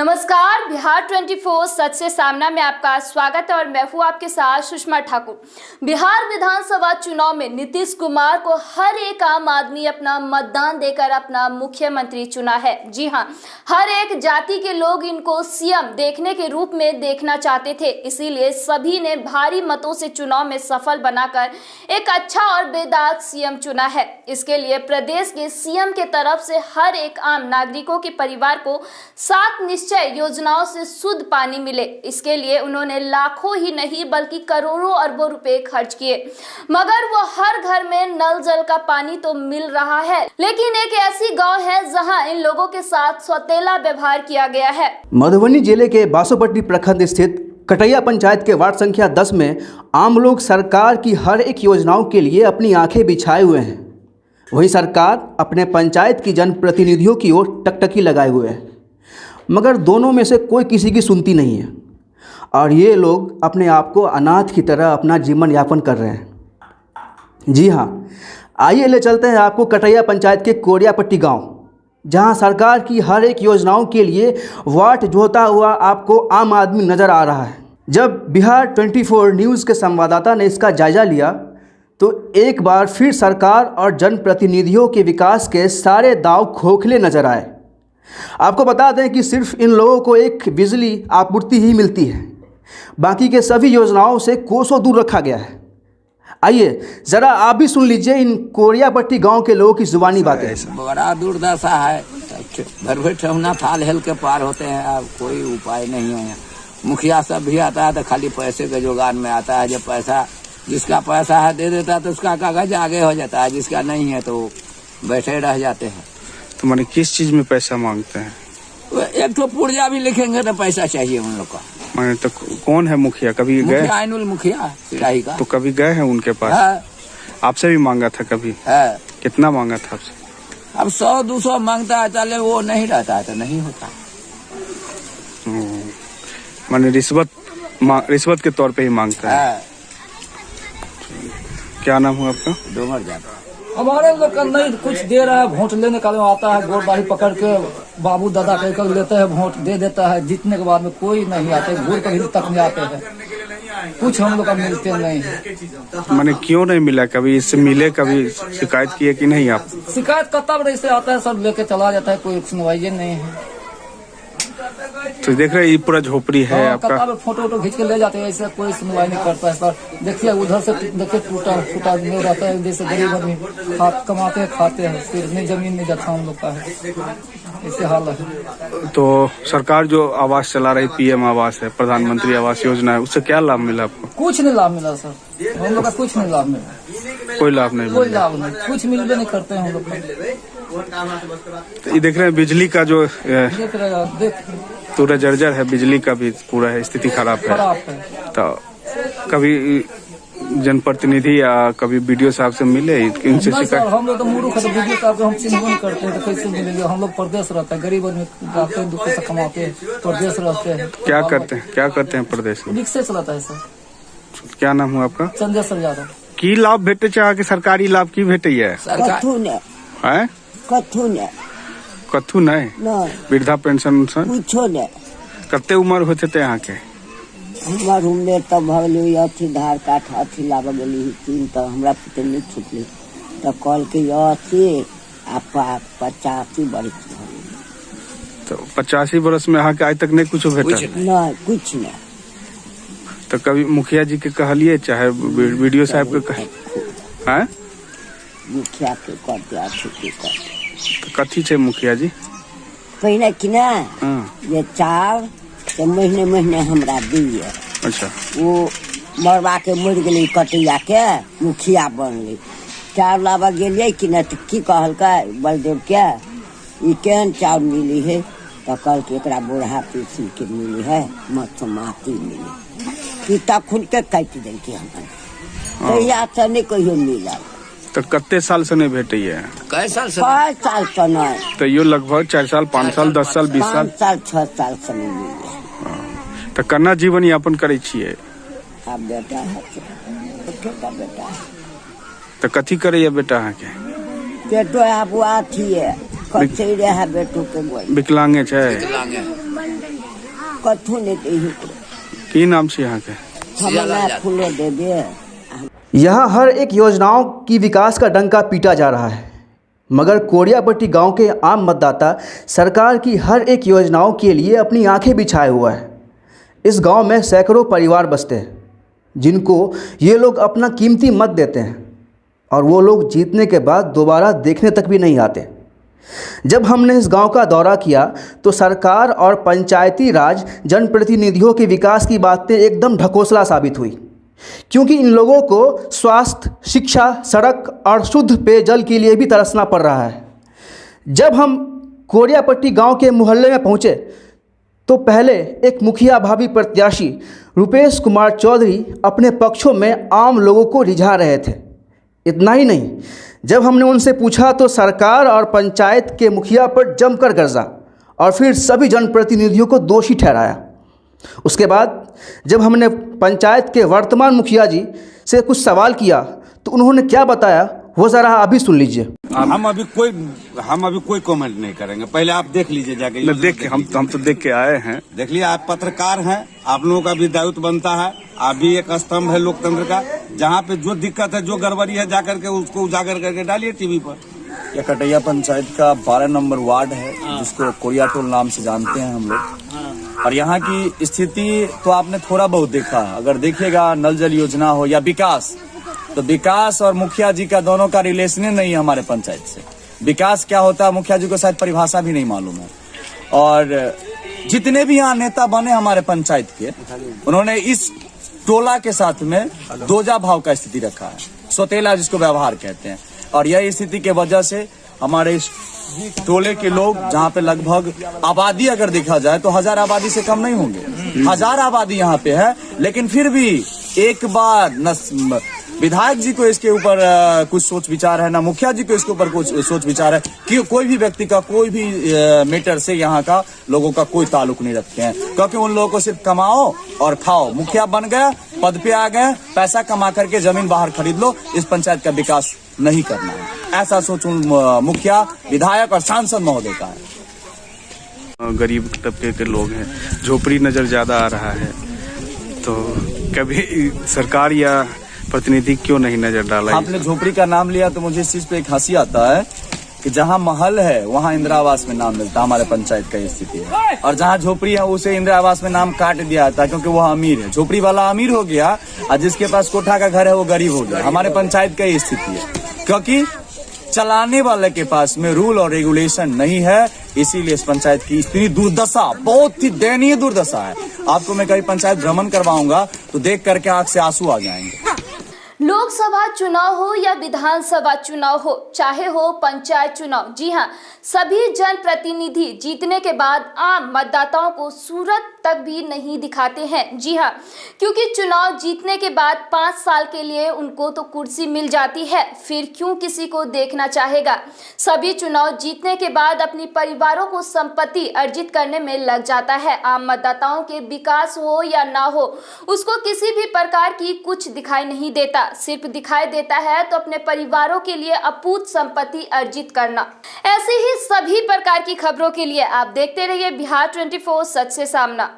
नमस्कार, बिहार 24 सच से सामना में आपका स्वागत है और मैं हूँ आपके साथ सुषमा ठाकुर। बिहार विधानसभा चुनाव में नीतीश कुमार को हर एक आम आदमी अपना मतदान देकर अपना मुख्यमंत्री चुना है। जी हाँ, हर एक जाति के लोग इनको सीएम देखने के रूप में देखना चाहते थे, इसीलिए सभी ने भारी मतों से चुनाव में सफल बनाकर एक अच्छा और बेदाग सीएम चुना है। इसके लिए प्रदेश के सीएम के तरफ से हर एक आम नागरिकों के परिवार को 7 निश्चय योजनाओं से शुद्ध पानी मिले। इसके लिए उन्होंने लाखों ही नहीं बल्कि करोड़ों अरबों रुपए खर्च किए, मगर वो हर घर में नल जल का पानी तो मिल रहा है, लेकिन एक ऐसी गांव है जहां इन लोगों के साथ सौतेला व्यवहार किया गया है। मधुबनी जिले के बासोपट्टी प्रखंड स्थित कटैया पंचायत के वार्ड संख्या 10 में आम लोग सरकार की हर एक योजनाओं के लिए अपनी आंखें बिछाए हुए हैं। वहीं सरकार अपने पंचायत की जनप्रतिनिधियों की ओर टकटकी लगाए हुए है, मगर दोनों में से कोई किसी की सुनती नहीं है और ये लोग अपने आप को अनाथ की तरह अपना जीवन यापन कर रहे हैं। जी हाँ, आइए ले चलते हैं आपको कटैया पंचायत के कोरियापट्टी गांव, जहां सरकार की हर एक योजनाओं के लिए वाट जोहता हुआ आपको आम आदमी नज़र आ रहा है। जब बिहार 24 न्यूज़ के संवाददाता ने इसका जायज़ा लिया तो एक बार फिर सरकार और जनप्रतिनिधियों के विकास के सारे दांव खोखले नजर आए। आपको बता दें कि सिर्फ इन लोगों को एक बिजली आपूर्ति ही मिलती है, बाकी के सभी योजनाओं से कोसों दूर रखा गया है। आइए ज़रा आप भी सुन लीजिए इन कोरियापट्टी गांव के लोगों की जुबानी बातें। बड़ा दुर्दशा है, भर भर ठेहुना फाल हेल के पार होते हैं। अब कोई उपाय नहीं है। मुखिया सब भी आता है तो खाली पैसे के जुगाड़ में आता है। जब पैसा जिसका पैसा है दे देता है तो उसका कागज आगे हो जाता है, जिसका नहीं है तो बैठे रह जाते हैं। तो मैंने किस चीज में पैसा मांगते हैं? एक तो पुर्जा भी लिखेंगे तो पैसा चाहिए उन लोग का। मैंने तो कौन है मुखिया? कभी गए? आइनुल मुखिया सिराही का। तो कभी गए हैं उनके पास? है। आपसे भी मांगा था कभी? है। कितना मांगा था आपसे? अब 100-200 मांगता है, चले वो नहीं रहता है तो नहीं होता। मैंने रिश्वत के तौर पे ही मांगता है। क्या नाम है आपका? डोमर जाता। हमारे लोग का नहीं कुछ दे रहा है। वोट लेने का आता है, गोर बारी पकड़ के बाबू दादा कहकर लेते हैं, वोट दे देता है। जीतने के बाद में कोई नहीं आते, गोर कभी तक नहीं आते हैं। कुछ हम लोग का मिलते नहीं है। मैंने क्यों नहीं मिला? कभी इससे मिले, कभी शिकायत किए कि नहीं? आप शिकायत करता बड़े से आता है, सब लेके चला जाता है, कोई सुनवाई नहीं है। तो देख रहे हैं ये पूरा झोपड़ी है आपका। फोटो खींच के ले जाते हैं, ऐसे कोई सुनवाई नहीं करता है सर। देखिए उधर से देखिए टूटा नहीं रहता है। जैसे गरीब आदमी कमाते हैं, खाते हैं, फिर नहीं जमीन नहीं जाता हम लोग का है, ऐसे हाल है। तो सरकार जो आवास चला रही, PM आवास है, प्रधानमंत्री आवास योजना है, उससे क्या लाभ मिला आपको? कुछ नहीं लाभ मिला सर, हम लोग का कुछ नहीं लाभ मिला। कोई लाभ नहीं? कोई लाभ नहीं, कुछ मिलते नहीं करते हैं हम लोग का। ये देख रहे हैं बिजली का जो पूरा जर्जर है, बिजली का भी पूरा है, स्थिति खराब है। तो कभी जनप्रतिनिधि या कभी BDO साहब से मिले, इनसे शिकायत? हम लोग तो मूर्ख है, BDO साहब को हम चिन्ह नहीं करते हैं तो कैसे मिलेंगे? हम लोग प्रदेश रहते हैं, गरीब आदमी जाते हैं, दुख से कमाते हैं, प्रदेश रहते हैं। क्या करते हैं प्रदेश में? रिक्शे चलाता है सर। क्या नाम है आपका? संजय सर यादव। की लाभ भेटे चाह के सरकारी लाभ की भेटे है? कथू नहीं वृद्धा पेंशन कुछो नहीं। कते उम्र होते थे यहाँ के? हमार उम्र तो भगल अथी धार काठ अथी लाग गली तीन, तो हमरा पुते नहीं छुटली तो कल के 85 बरस। तो 85 बरस में यहाँ के आज तक नहीं कुछ भेटा? नहीं, कुछ नहीं। तो कभी मुखिया जी के कहलिए, चाहे BDO साहब के कहे? मुखिया के करते छुट्टी करते। तो कथी छे मुखिया जी? पहले कि ना ये चार तो महीने हमरा दिए। अच्छा। वो मरवा के मर गई कटैया के, मुखिया बनली। चार लावा गेलिए कि ना तो की कहल बलदेव के ई केन चाउर मिली है, तो कल के एकरा बूढ़ा पीसी के मिली है, मत माटी मिली कि तखुन के काट दे के हम या से नहीं कहियो मिला। तो कत्ते साल से नहीं भेटे है? कई साल से? 5 साल से नहीं। तो यो लगभग 4 साल, 5 साल, 10 साल, 20 साल, 6 साल से नहीं मिले। तो केना जीवन यापन करे छिए? अब बेटा है, बेटा तो कथी करे बेटा अहाँ के? बेटो है बुआ थी है, कच्चे रहे बेटो के बोल। विकलांगे छे? कथू नहीं दे की नाम से यहाँ के हमें फूलो दे दे। यहाँ हर एक योजनाओं की विकास का डंका पीटा जा रहा है, मगर कोरियापट्टी गांव के आम मतदाता सरकार की हर एक योजनाओं के लिए अपनी आंखें बिछाए हुआ है। इस गांव में सैकड़ों परिवार बसते हैं जिनको ये लोग अपना कीमती मत देते हैं और वो लोग जीतने के बाद दोबारा देखने तक भी नहीं आते। जब हमने इस गांव का दौरा किया तो सरकार और पंचायती राज जनप्रतिनिधियों के विकास की बातें एकदम ढकोसला साबित हुई, क्योंकि इन लोगों को स्वास्थ्य, शिक्षा, सड़क और शुद्ध पेयजल के लिए भी तरसना पड़ रहा है। जब हम कोरियापट्टी गांव के मोहल्ले में पहुंचे तो पहले एक मुखिया भावी प्रत्याशी रुपेश कुमार चौधरी अपने पक्षों में आम लोगों को रिझा रहे थे। इतना ही नहीं, जब हमने उनसे पूछा तो सरकार और पंचायत के मुखिया पर जमकर गरजा और फिर सभी जनप्रतिनिधियों को दोषी ठहराया। उसके बाद जब हमने पंचायत के वर्तमान मुखिया जी से कुछ सवाल किया तो उन्होंने क्या बताया वो ज़रा अभी सुन लीजिए। हम अभी कोई कमेंट नहीं करेंगे, पहले आप देख लीजिए जाके। देख के हम तो देख के आए हैं। देख लिया, आप पत्रकार हैं, आप लोगों का भी दायित्व बनता है। आप भी एक स्तंभ है लोकतंत्र का। जहाँ पे जो दिक्कत है, जो गड़बड़ी है, जाकर के उसको उजागर करके डालिए टीवी पर। यह कटैया पंचायत का 12 नंबर वार्ड है, जिसको कोरियाटोल नाम से जानते हैं हम लोग। और यहाँ की स्थिति तो आपने थोड़ा बहुत देखा। अगर देखिएगा, नल जल योजना हो या विकास, तो विकास और मुखिया जी का दोनों का रिलेशन नहीं है हमारे पंचायत से। विकास क्या होता है मुखिया जी को शायद परिभाषा भी नहीं मालूम है। और जितने भी यहाँ नेता बने हमारे पंचायत के, उन्होंने इस टोला के साथ में दोजा भाव का स्थिति रखा है, सोतेला जिसको व्यवहार कहते हैं। और यह स्थिति के वजह से हमारे इस टोले के लोग, जहाँ पे लगभग आबादी अगर देखा जाए तो 1000 आबादी से कम नहीं होंगे। 1000 आबादी यहाँ पे है, लेकिन फिर भी एक बार न विधायक जी को इसके ऊपर कुछ सोच विचार है, ना मुखिया जी को इसके ऊपर कुछ सोच विचार है कि कोई भी व्यक्ति का कोई भी मैटर से यहाँ का लोगों का कोई ताल्लुक नहीं रखते हैं, क्योंकि उन लोगों को सिर्फ कमाओ और खाओ। मुखिया बन गया, पद पे आ गए, पैसा कमा करके जमीन बाहर खरीद लो, इस पंचायत का विकास नहीं करना है। ऐसा सोच मुखिया, विधायक और सांसद महोदय का है। गरीब तबके के लोग हैं, झोपड़ी नजर ज्यादा आ रहा है, तो कभी सरकार या प्रतिनिधि क्यों नहीं नजर डाला? आपने झोपड़ी का नाम लिया तो मुझे इस चीज पे एक हंसी आता है कि जहाँ महल है वहाँ इंदिरा आवास में नाम मिलता है। हमारे पंचायत का स्थिति है, और जहाँ झोपड़ी है उसे इंदिरा आवास में नाम काट दिया जाता है, क्योंकि वह अमीर है। झोपड़ी वाला अमीर हो गया और जिसके पास कोठा का घर है वो गरीब हो गया। हमारे पंचायत का स्थिति है, क्योंकि चलाने वाले के पास में रूल और रेगुलेशन नहीं है। इसीलिए इस पंचायत की इतनी दुर्दशा, बहुत ही दयनीय दुर्दशा है। आपको मैं कभी पंचायत भ्रमण करवाऊंगा तो देख करके आंख से आंसू आ जाएंगे। लोकसभा चुनाव हो या विधानसभा चुनाव हो, चाहे हो पंचायत चुनाव, जी हाँ, सभी जनप्रतिनिधि जीतने के बाद आम मतदाताओं को सूरत तक भी नहीं दिखाते हैं। जी हाँ, क्योंकि चुनाव जीतने के बाद 5 साल के लिए उनको तो कुर्सी मिल जाती है, फिर क्यों किसी को देखना चाहेगा। सभी चुनाव जीतने के बाद अपनी परिवारों को संपत्ति अर्जित करने में लग जाता है। आम मतदाताओं के विकास हो या ना हो, उसको किसी भी प्रकार की कुछ दिखाई नहीं देता। सिर्फ दिखाई देता है तो अपने परिवारों के लिए अपूत संपत्ति अर्जित करना। ऐसे ही सभी प्रकार की खबरों के लिए आप देखते रहिए बिहार 24 सच से सामना।